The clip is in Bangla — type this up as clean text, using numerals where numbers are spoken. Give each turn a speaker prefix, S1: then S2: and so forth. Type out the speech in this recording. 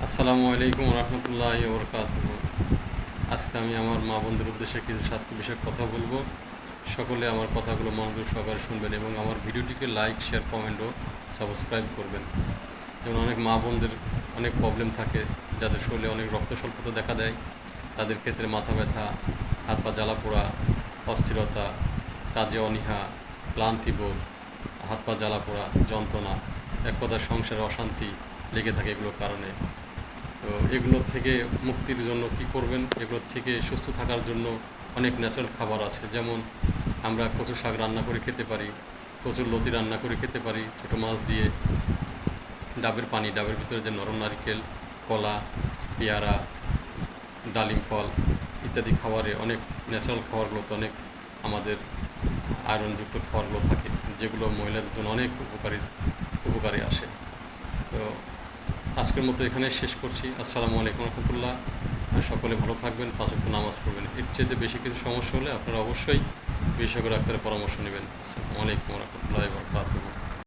S1: আসসালামু আলাইকুম রহমতুল্লাহি ওয়া বারাকাতুহু। আজকে আমি আমার মা বোনদের উদ্দেশ্যে কিছু স্বাস্থ্য বিষয়ক কথা বলবো। সকলে আমার কথাগুলো মনোযোগ সহকারে শুনবেন এবং আমার ভিডিওটিকে লাইক, শেয়ার, কমেন্ট ও সাবস্ক্রাইব করবেন। যেমন অনেক মা বোনদের অনেক প্রবলেম থাকে, যাদের শরীরে অনেক রক্ত স্বল্পতা দেখা দেয়। তাদের ক্ষেত্রে মাথা ব্যথা, হাত পা জ্বালা পোড়া, অস্থিরতা, কাজে অনীহা, ক্লান্তিবোধ, হাত পা জ্বালা পোড়া, যন্ত্রণা, এক কথায় সংসারে অশান্তি লেগে থাকে এগুলোর কারণে। তো এগুলোর থেকে মুক্তির জন্য কি করবেন? এগুলোর থেকে সুস্থ থাকার জন্য অনেক ন্যাচারাল খাবার আছে। যেমন আমরা কচু শাক রান্না করে খেতে পারি, কচুর লতি রান্না করে খেতে পারি ছোটো মাছ দিয়ে, ডাবের পানি, ডাবের ভিতরে যে নরম নারকেল, কলা, পেয়ারা, ডালিম ফল ইত্যাদি খাবারে অনেক ন্যাচারাল খাবারগুলোতে অনেক আমাদের আয়রনযুক্ত খাবারগুলো থাকে, যেগুলো মহিলাদের জন্য অনেক উপকারে আসে। তো আজকের মতো এখানে শেষ করছি। আসসালামু আলাইকুম রহমতুল্লাহ। সকলে ভালো থাকবেন, পাঁচ ওয়াক্ত নামাজ পড়বেন। এর চেয়ে বেশি কিছু সমস্যা হলে আপনারা অবশ্যই বিশেষজ্ঞ ডাক্তারের পরামর্শ নেবেন। আসসালামু আলাইকুম রহমতুল্লাহ বারকাতুহু।